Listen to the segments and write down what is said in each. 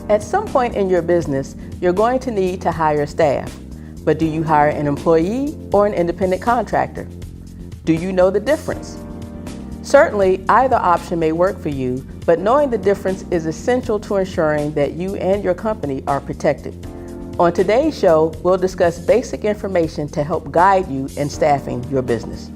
At some point in your business, you're going to need to hire staff. But do you hire an employee or an independent contractor? Do you know the difference? Certainly, either option may work for you, but knowing the difference is essential to ensuring that you and your company are protected. On today's show, we'll discuss basic information to help guide you in staffing your business.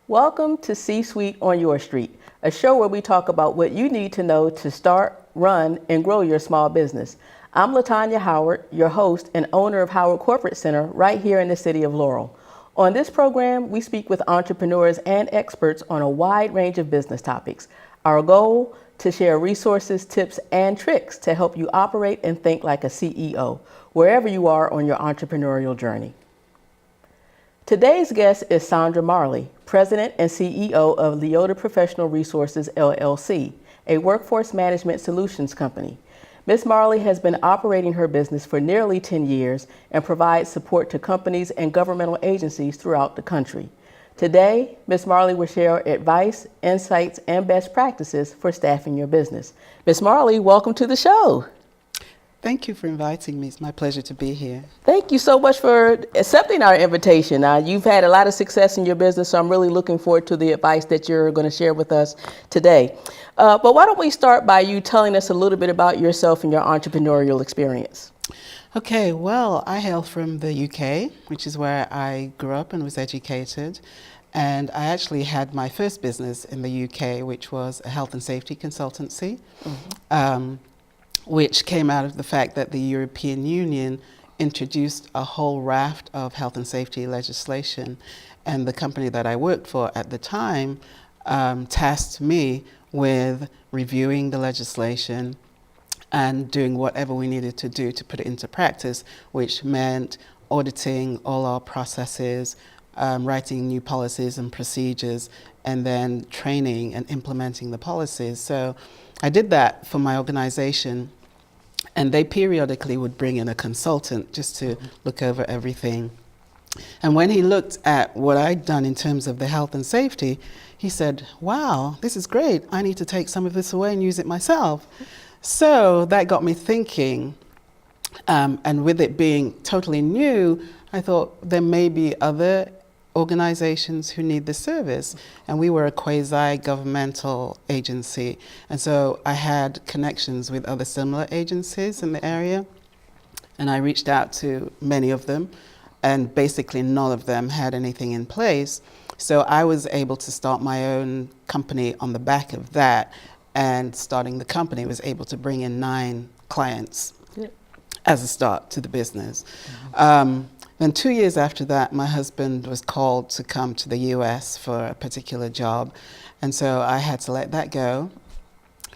Welcome to C-Suite on Your Street, a show where we talk about what you need to know to start, run, and grow your small business. I'm LaTanya Howard, your host and owner of Howard Corporate Center right here in the city of Laurel. On this program, we speak with entrepreneurs and experts on a wide range of business topics. Our goal, to share resources, tips, and tricks to help you operate and think like a CEO, wherever you are on your entrepreneurial journey. Today's guest is Sandra Marley, President and CEO of Leota Professional Resources, LLC, a workforce management solutions company. Ms. Marley has been operating her business for nearly 10 years and provides support to companies and governmental agencies throughout the country. Today, Ms. Marley will share advice, insights, and best practices for staffing your business. Ms. Marley, welcome to the show. Thank you for inviting me. It's my pleasure to be here. Thank you so much for accepting our invitation. You've had a lot of success in your business, so I'm really looking forward to the advice that you're going to share with us today. But why don't we start by you telling us a little bit about yourself and your entrepreneurial experience? Okay, well, I hail from the UK, which is where I grew up and was educated. And I actually had my first business in the UK, which was a health and safety consultancy. Which came out of the fact that the European Union introduced a whole raft of health and safety legislation. And the company that I worked for at the time tasked me with reviewing the legislation and doing whatever we needed to do to put it into practice, which meant auditing all our processes, writing new policies and procedures, and then training and implementing the policies. So I did that for my organization, and they periodically would bring in a consultant just to look over everything. And when he looked at what I'd done in terms of the health and safety, he said, wow, this is great. I need to take some of this away and use it myself. So that got me thinking, and with it being totally new, I thought there may be other organizations who need the service, and we were a quasi-governmental agency, and so I had connections with other similar agencies in the area, and I reached out to many of them, and basically none of them had anything in place. So I was able to start my own company on the back of that, and starting the company was able to bring in 9 clients as a start to the business. Then 2 years after that, my husband was called to come to the US for a particular job. And so I had to let that go,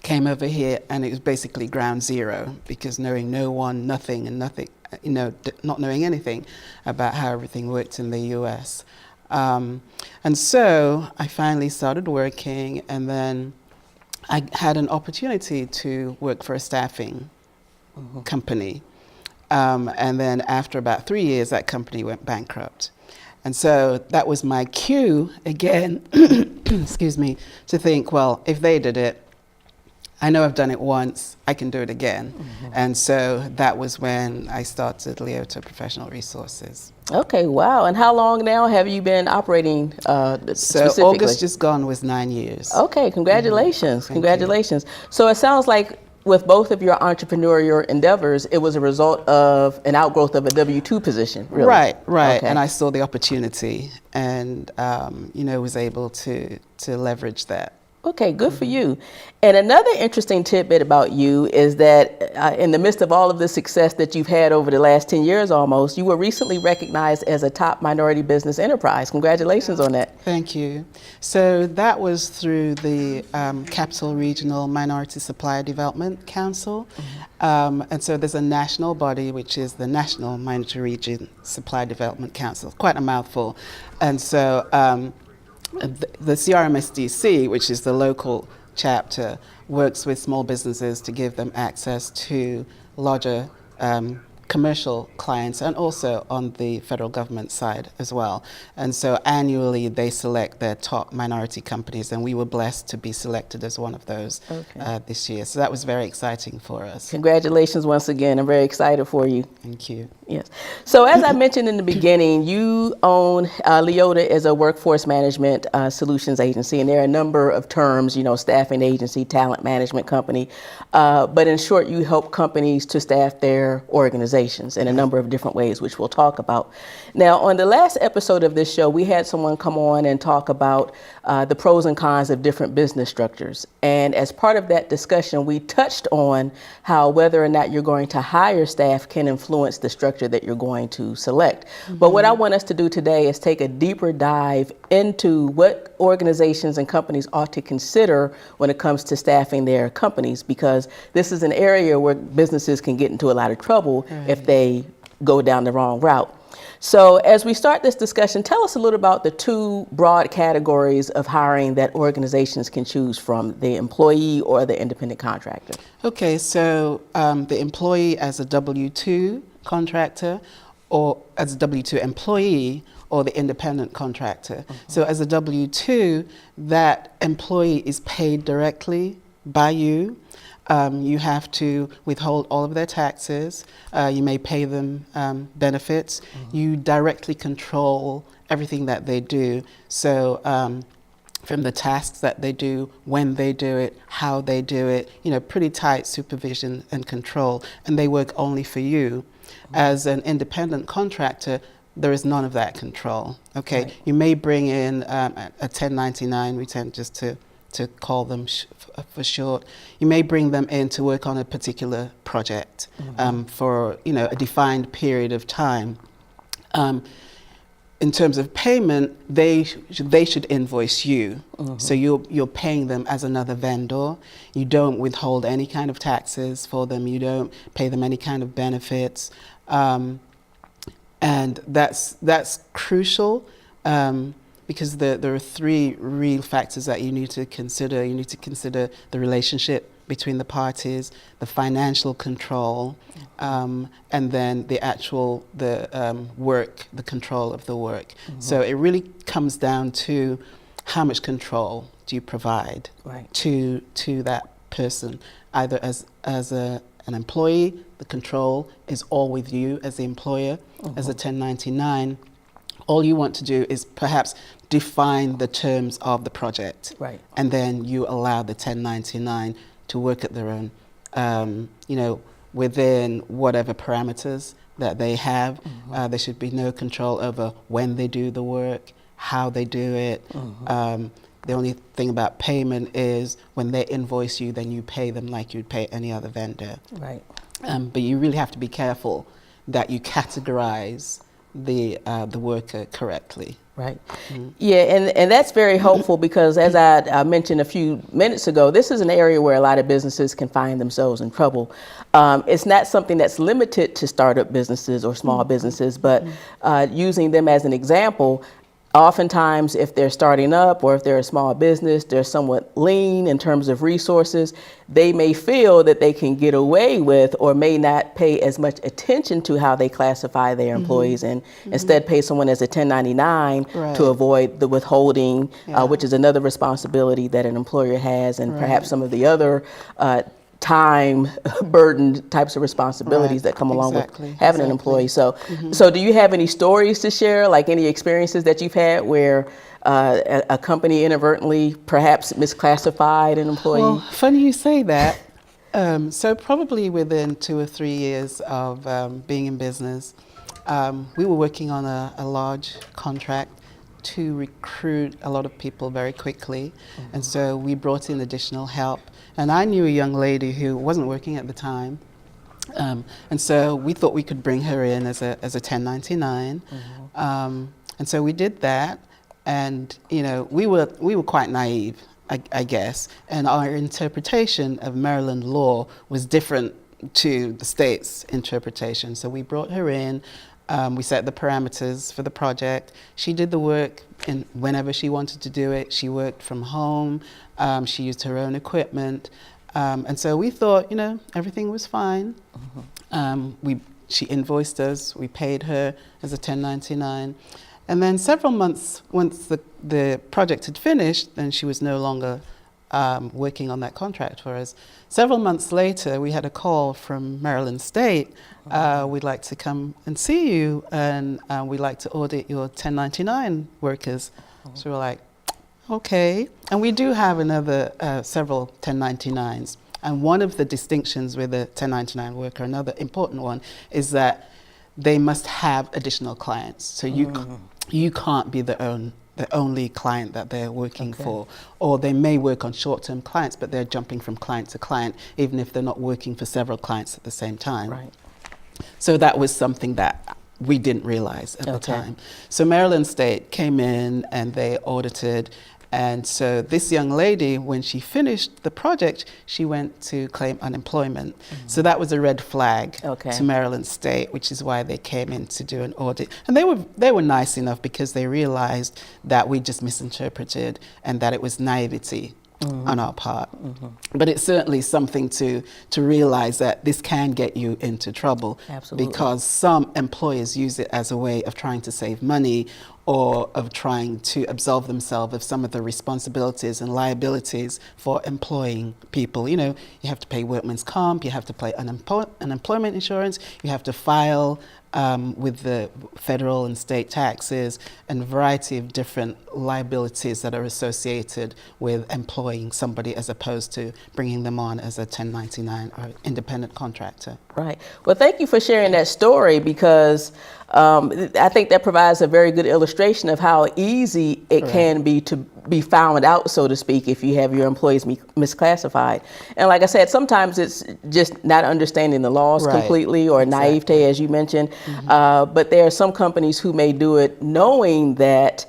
came over here, and it was basically ground zero, because knowing no one, nothing, and nothing, not knowing anything about how everything worked in the US. And so I finally started working, and then I had an opportunity to work for a staffing company. And then after about 3 years, that company went bankrupt. And so that was my cue again, excuse me, to think, well, if they did it, I know I've done it once, I can do it again. And so that was when I started Leota Professional Resources. Okay, wow. And how long now have you been operating So August just gone was 9 years. Okay, congratulations, congratulations. You. So it sounds like with both of your entrepreneurial endeavors, it was a result of an outgrowth of a W-2 position, really. Right. Okay. And I saw the opportunity and, was able to leverage that. Okay, good for you. And another interesting tidbit about you is that in the midst of all of the success that you've had over the last 10 years almost, you were recently recognized as a top minority business enterprise. Congratulations on that. Thank you. So that was through the Capital Regional Minority Supplier Development Council. And so there's a national body, which is the National Minority Region Supplier Development Council. Quite a mouthful. And so the CRMSDC, which is the local chapter, works with small businesses to give them access to larger commercial clients, and also on the federal government side as well. And so annually they select their top minority companies, and we were blessed to be selected as one of those this year. So that was very exciting for us. Congratulations once again. I'm very excited for you. Thank you. Yes. So as I mentioned in the beginning, you own Leota as a workforce management solutions agency, and there are a number of terms, you know, staffing agency, talent management company, but in short, you help companies to staff their organizations in a number of different ways, which we'll talk about. Now, on the last episode of this show, we had someone come on and talk about the pros and cons of different business structures. And as part of that discussion, we touched on how whether or not you're going to hire staff can influence the structure that you're going to select. But what I want us to do today is take a deeper dive into what organizations and companies ought to consider when it comes to staffing their companies, because this is an area where businesses can get into a lot of trouble if they go down the wrong route. So as we start this discussion, tell us a little about the two broad categories of hiring that organizations can choose from, the employee or the independent contractor. Okay, so the employee as a W-2 contractor, or as a W-2 employee, or the independent contractor. So as a W-2, that employee is paid directly by you. You have to withhold all of their taxes. You may pay them benefits. You directly control everything that they do. So from the tasks that they do, when they do it, how they do it, you know, pretty tight supervision and control. And they work only for you. As an independent contractor, there is none of that control. Okay, right. You may bring in a 1099, we tend just to call them for short. You may bring them in to work on a particular project for, you know, a defined period of time. In terms of payment, they should invoice you. So you're paying them as another vendor. You don't withhold any kind of taxes for them. You don't pay them any kind of benefits. And that's crucial because there are three real factors that you need to consider. You need to consider the relationship between the parties, the financial control, and then the actual work, the control of the work. So it really comes down to how much control do you provide to that person, either as an employee. The control is all with you as the employer. As a 1099, all you want to do is perhaps define the terms of the project, and then you allow the 1099 to work at their own, you know, within whatever parameters that they have. There should be no control over when they do the work, how they do it. The only thing about payment is when they invoice you, then you pay them like you'd pay any other vendor. But you really have to be careful that you categorize the worker correctly. Yeah, and that's very helpful because as I mentioned a few minutes ago, this is an area where a lot of businesses can find themselves in trouble. It's not something that's limited to startup businesses or small businesses, but using them as an example, oftentimes if they're starting up or if they're a small business, they're somewhat lean in terms of resources. They may feel that they can get away with or may not pay as much attention to how they classify their employees and instead pay someone as a 1099 to avoid the withholding, which is another responsibility that an employer has, and perhaps some of the other time burdened types of responsibilities that come along with having an employee. So so do you have any stories to share, like any experiences that you've had where a company inadvertently perhaps misclassified an employee? Well, funny you say that. So probably within 2 or 3 years of being in business, we were working on a large contract to recruit a lot of people very quickly, and so we brought in additional help. And I knew a young lady who wasn't working at the time, and so we thought we could bring her in as a 1099. And so we did that, and we were quite naive, I guess, and our interpretation of Maryland law was different to the state's interpretation. So we brought her in. We set the parameters for the project. She did the work whenever she wanted to do it. She worked from home. She used her own equipment. And so we thought, everything was fine. She invoiced us. We paid her as a 1099. And then several months, once the project had finished, then she was no longer working on that contract for us. Several months later, we had a call from Maryland State. We'd like to come and see you, and we'd like to audit your 1099 workers. So we're like, okay. And we do have another several 1099s. And one of the distinctions with a 1099 worker, another important one, is that they must have additional clients. So you can't be the only client that they're working for, or they may work on short-term clients, but they're jumping from client to client, even if they're not working for several clients at the same time. Right. So that was something that we didn't realize at the time. So Maryland State came in and they audited. And so this young lady, when she finished the project, she went to claim unemployment. So that was a red flag to Maryland State, which is why they came in to do an audit. And they were nice enough because they realized that we just misinterpreted and that it was naivety on our part. But it's certainly something to realize that this can get you into trouble. Absolutely. Because some employers use it as a way of trying to save money or of trying to absolve themselves of some of the responsibilities and liabilities for employing people. You have to pay workman's comp, you have to pay unemployment insurance, you have to file with the federal and state taxes, and a variety of different liabilities that are associated with employing somebody as opposed to bringing them on as a 1099 or independent contractor. Right. Well, thank you for sharing that story, because I think that provides a very good illustration of how easy it can be to be found out, so to speak, if you have your employees misclassified. And like I said, sometimes it's just not understanding the laws completely, or naivete, as you mentioned. But there are some companies who may do it knowing that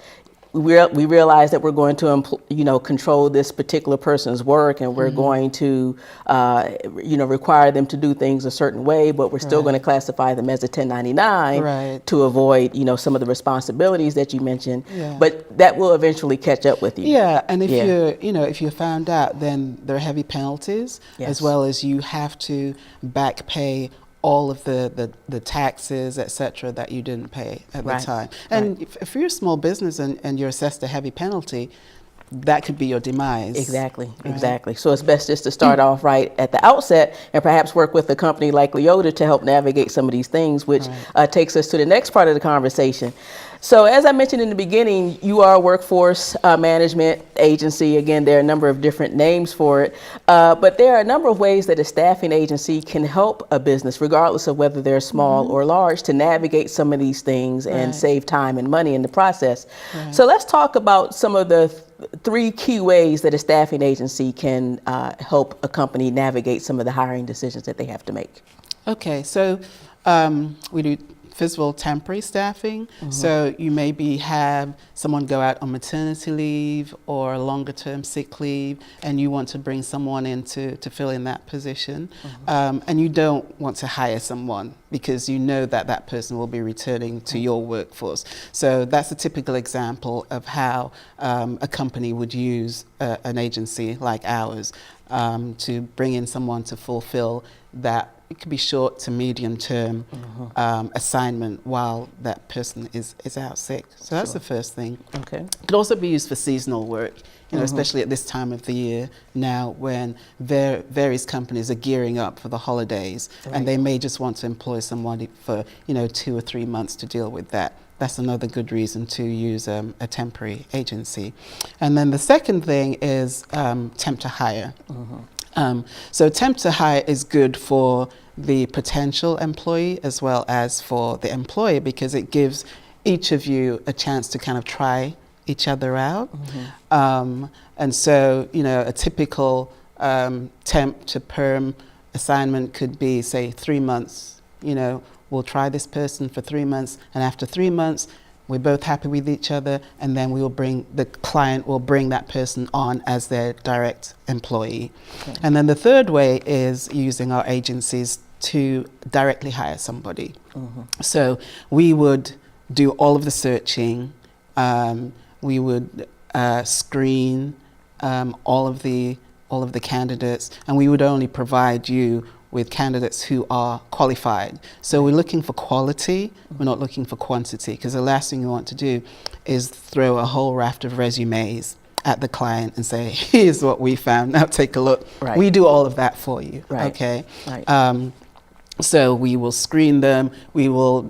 we realize that we're going to, control this particular person's work, and we're going to, require them to do things a certain way, but we're still going to classify them as a 1099 to avoid, some of the responsibilities that you mentioned. But that will eventually catch up with you. Yeah, and if if you're found out, then there are heavy penalties, as well as you have to back pay all of the taxes, et cetera, that you didn't pay at the time. And if you're a small business and you're assessed a heavy penalty, that could be your demise. Exactly. So it's best just to start off right at the outset, and perhaps work with a company like Leota to help navigate some of these things, which takes us to the next part of the conversation. So as I mentioned in the beginning, you are a workforce management agency. Again, there are a number of different names for it, but there are a number of ways that a staffing agency can help a business, regardless of whether they're small or large, to navigate some of these things and save time and money in the process. So let's talk about some of the 3 key ways that a staffing agency can help a company navigate some of the hiring decisions that they have to make. Okay, so we do, first of all, temporary staffing. So you maybe have someone go out on maternity leave or longer term sick leave, and you want to bring someone in to fill in that position. And you don't want to hire someone because you know that person will be returning to your workforce. So that's a typical example of how a company would use an agency like ours to bring in someone to fulfill that. It could be short to medium term assignment while that person is out sick. So that's the first thing. Okay. It could also be used for seasonal work, especially at this time of the year now when various companies are gearing up for the holidays, and they may just want to employ someone for 2 or 3 months to deal with that. That's another good reason to use a temporary agency. And then the second thing is temp to hire. So temp to hire is good for the potential employee as well as for the employer, because it gives each of you a chance to kind of try each other out. And so, you know, a typical temp to perm assignment could be, say, 3 months. You know, we'll try this person for 3 months, and after 3 months, we're both happy with each other, and then the client will bring that person on as their direct employee. Okay. And then the third way is using our agencies to directly hire somebody. So we would do all of the searching, we would screen all of the candidates, and we would only provide you with candidates who are qualified. So we're looking for quality, we're not looking for quantity, because the last thing you want to do is throw a whole raft of resumes at the client and say, here's what we found, now take a look. Right. We do all of that for you, okay? Right. So we will screen them, we will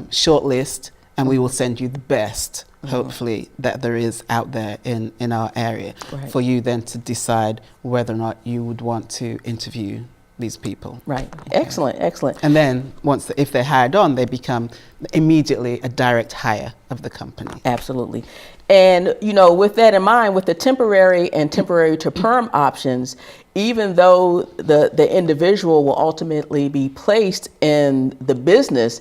shortlist, and we will send you the best, hopefully, that there is out there in our area, for you then to decide whether or not you would want to interview these people. Right. Okay. Excellent, excellent. And then if they're hired on, they become immediately a direct hire of the company. Absolutely. And, you know, with that in mind, with the temporary and temporary to perm options, even though the individual will ultimately be placed in the business,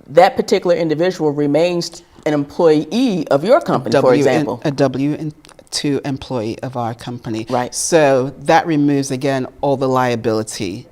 that particular individual remains an employee of your company, for example. A W-2 employee of our company. Right. So that removes, again, all the liability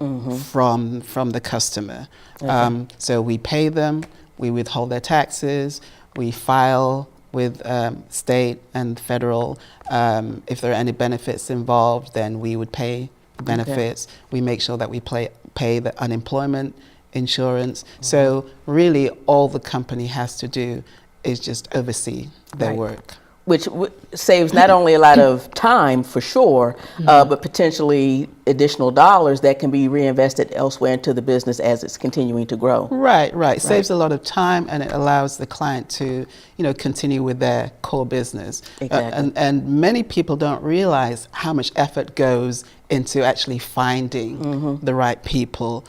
from the customer. Okay. So we pay them, we withhold their taxes, we file with state and federal. If there are any benefits involved, then we would pay the benefits. Okay. We make sure that we pay the unemployment insurance. So really all the company has to do is just oversee their work. Which saves not only a lot of time, for sure, but potentially additional dollars that can be reinvested elsewhere into the business as it's continuing to grow. Right. Saves a lot of time, and it allows the client to, you know, continue with their core business. Exactly. And many people don't realize how much effort goes into actually finding the right people,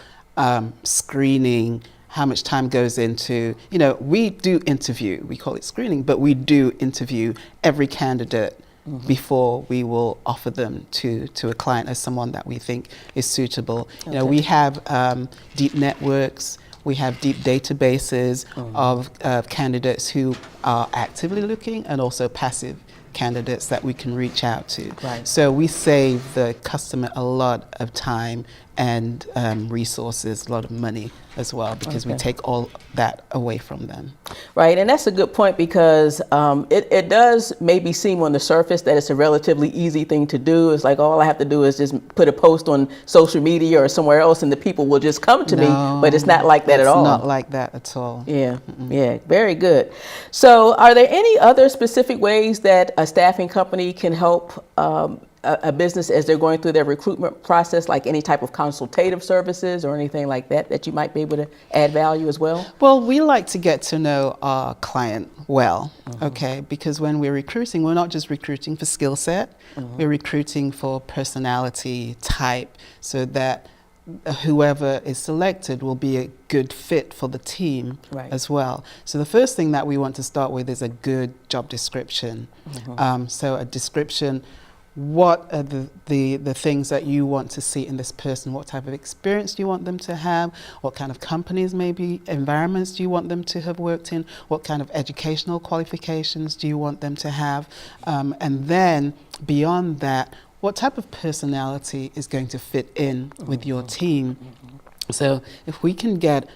screening, how much time goes into, you know, we do interview, we call it screening, but we do interview every candidate before we will offer them to a client as someone that we think is suitable. Okay. You know, we have deep networks, we have deep databases of candidates who are actively looking and also passive candidates that we can reach out to. Right. So we save the customer a lot of time and resources, a lot of money as well, because we take all that away from them. Right, and that's a good point, because it does maybe seem on the surface that it's a relatively easy thing to do. It's like, all I have to do is just put a post on social media or somewhere else and the people will just come to me, but it's not like that at all. It's not like that at all. Yeah, yeah, very good. So are there any other specific ways that a staffing company can help a business as they're going through their recruitment process, like any type of consultative services or anything like that, that you might be able to add value as well? Well, we like to get to know our client well, okay? Because when we're recruiting, we're not just recruiting for skill set, we're recruiting for personality type, so that whoever is selected will be a good fit for the team as well. So the first thing that we want to start with is a good job description. So a description, what are the things that you want to see in this person? What type of experience do you want them to have? What kind of companies, maybe environments, do you want them to have worked in? What kind of educational qualifications do you want them to have? And then beyond that, what type of personality is going to fit in with your team? So if we can get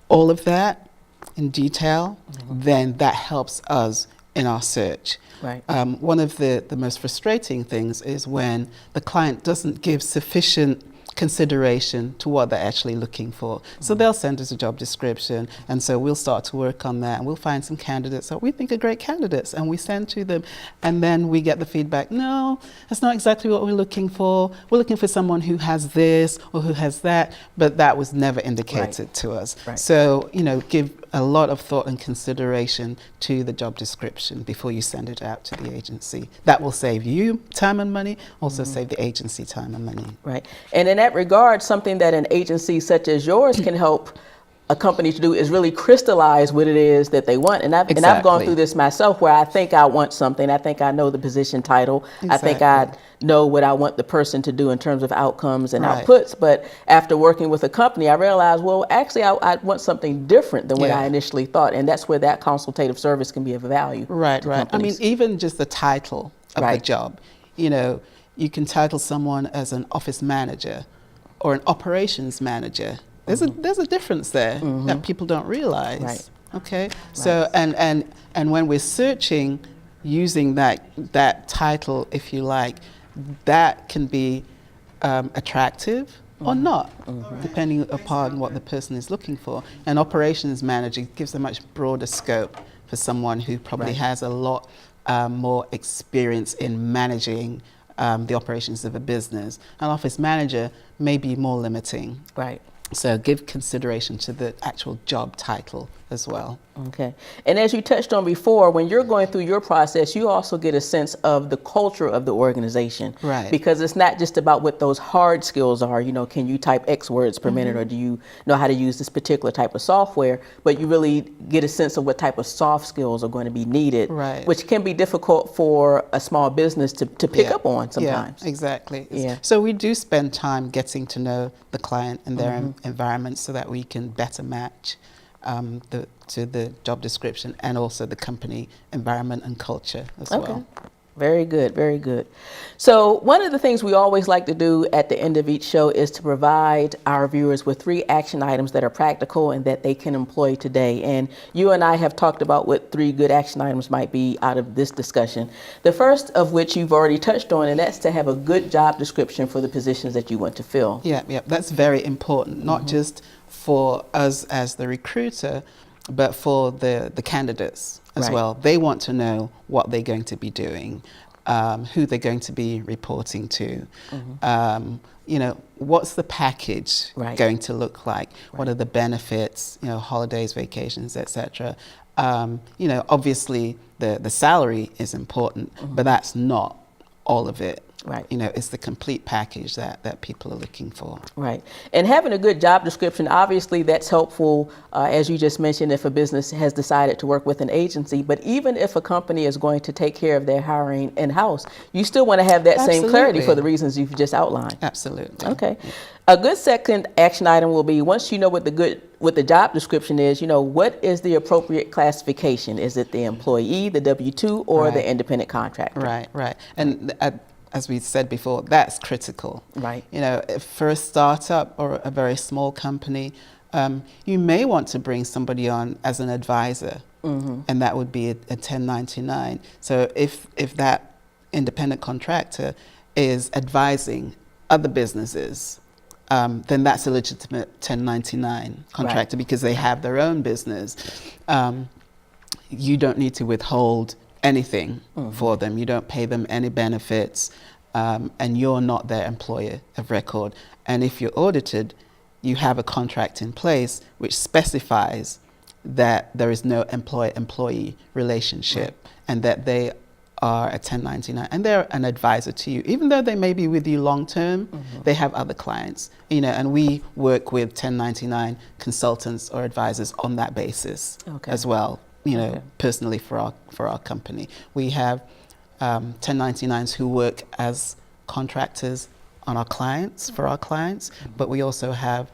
all of that in detail, then that helps us in our search. Right. One of the most frustrating things is when the client doesn't give sufficient consideration to what they're actually looking for. So they'll send us a job description, and so we'll start to work on that, and we'll find some candidates that we think are great candidates, and we send to them, and then we get the feedback, no, that's not exactly what we're looking for. We're looking for someone who has this or who has that, but that was never indicated to us. So, you know, give a lot of thought and consideration to the job description before you send it out to the agency. That will save you time and money, also save the agency time and money. Right. And in that regard, something that an agency such as yours can help a company to do is really crystallize what it is that they want. And I've gone Exactly. through this myself, where I think I want something. I think I know the position title. I think I Exactly. know what I want the person to do in terms of outcomes and Right. outputs. But after working with a company, I realized, well, actually, I want something different than what Yeah. I initially thought. And that's where that consultative service can be of value. Right, to right. I mean, companies. even just the title of Right. the job, you know, you can title someone as an office manager or an operations manager. There's a difference there that people don't realize. Right. Okay. So and when we're searching using that title, if you like, that can be attractive or not, depending upon what the person is looking for. An operations manager gives a much broader scope for someone who probably Right. has a lot more experience in managing the operations of a business. An office manager may be more limiting. Right. So give consideration to the actual job title as well. Okay. And as you touched on before, when you're going through your process, you also get a sense of the culture of the organization. Right. Because it's not just about what those hard skills are, you know, can you type X words per minute, or do you know how to use this particular type of software? But you really get a sense of what type of soft skills are going to be needed, Right. which can be difficult for a small business to pick up on sometimes. Yeah, exactly. Yeah. So we do spend time getting to know the client and their environment so that we can better match to the job description and also the company environment and culture as well. Very good, very good. So one of the things we always like to do at the end of each show is to provide our viewers with 3 action items that are practical and that they can employ today. And you and I have talked about what 3 good action items might be out of this discussion. The first of which you've already touched on, and that's to have a good job description for the positions that you want to fill. Yeah, that's very important, not just for us as the recruiter, but for the candidates as Right. well. They want to know what they're going to be doing, who they're going to be reporting to. You know, what's the package Right. going to look like? What are the benefits? You know, holidays, vacations, etc. You know, obviously the salary is important, but that's not all of it. Right. You know, it's the complete package that people are looking for. Right. And having a good job description, obviously that's helpful, as you just mentioned, if a business has decided to work with an agency. But even if a company is going to take care of their hiring in-house, you still want to have that same clarity Absolutely. for the reasons you've just outlined. Absolutely. Okay. A good second action item will be, once you know what the job description is, you know, what is the appropriate classification? Is it the employee, the W-2, or the Right. independent contractor? Right, right. And as we said before, that's critical. Right. You know, if for a startup or a very small company, you may want to bring somebody on as an advisor, and that would be a 1099. So if that independent contractor is advising other businesses, then that's a legitimate 1099 contractor because they have their own business. You don't need to withhold anything for them. You don't pay them any benefits, and you're not their employer of record. And if you're audited, you have a contract in place which specifies that there is no employer-employee relationship and that they are a 1099 and they're an advisor to you. Even though they may be with you long term, they have other clients, you know, and we work with 1099 consultants or advisors on that basis as well. You know, personally for our company, we have 1099s who work as contractors on our clients for our clients, but we also have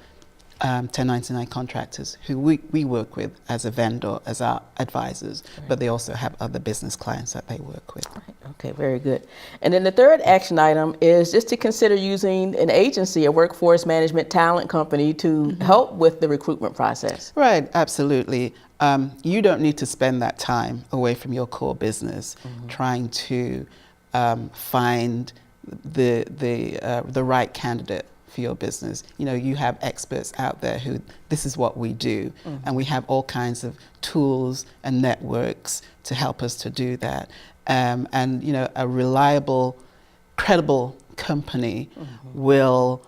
1099 contractors who we work with as a vendor, as our advisors, but they also have other business clients that they work with. Okay, very good. And then the third action item is just to consider using an agency, a workforce management talent company, to help with the recruitment process. Right, absolutely. You don't need to spend that time away from your core business trying to find the right candidate for your business. You know, you have experts out there who, this is what we do, and we have all kinds of tools and networks to help us to do that. And you know, a reliable, credible company will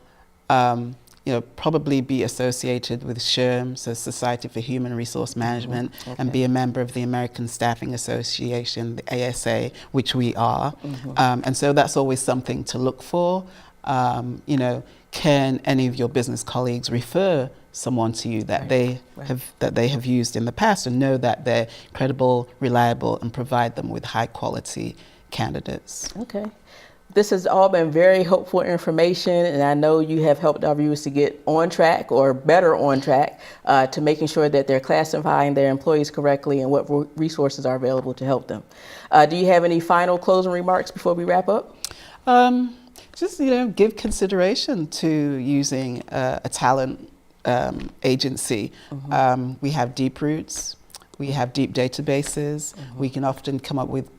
you know, probably be associated with SHRM, so Society for Human Resource Management, and be a member of the American Staffing Association, the ASA, which we are. And so that's always something to look for. You know, can any of your business colleagues refer someone to you that Right. they have used in the past, and know that they're credible, reliable, and provide them with high quality candidates. Okay. This has all been very helpful information, and I know you have helped our viewers to get on track or better on track to making sure that they're classifying their employees correctly and what resources are available to help them. Do you have any final closing remarks before we wrap up? Just, give consideration to using a talent agency. We have deep roots. We have deep databases. We can often come up with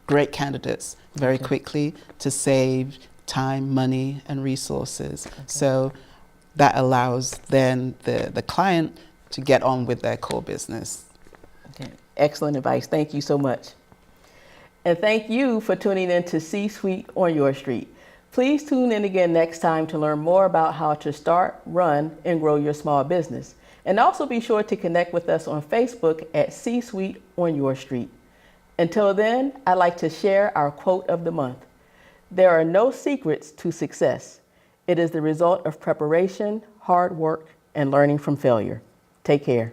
great candidates very quickly to save time, money, and resources. So that allows then the client to get on with their core business. Okay. Excellent advice. Thank you so much. And thank you for tuning in to C-Suite on Your Street. Please tune in again next time to learn more about how to start, run, and grow your small business. And also be sure to connect with us on Facebook at C-Suite on Your Street. Until then, I'd like to share our quote of the month. There are no secrets to success. It is the result of preparation, hard work, and learning from failure. Take care.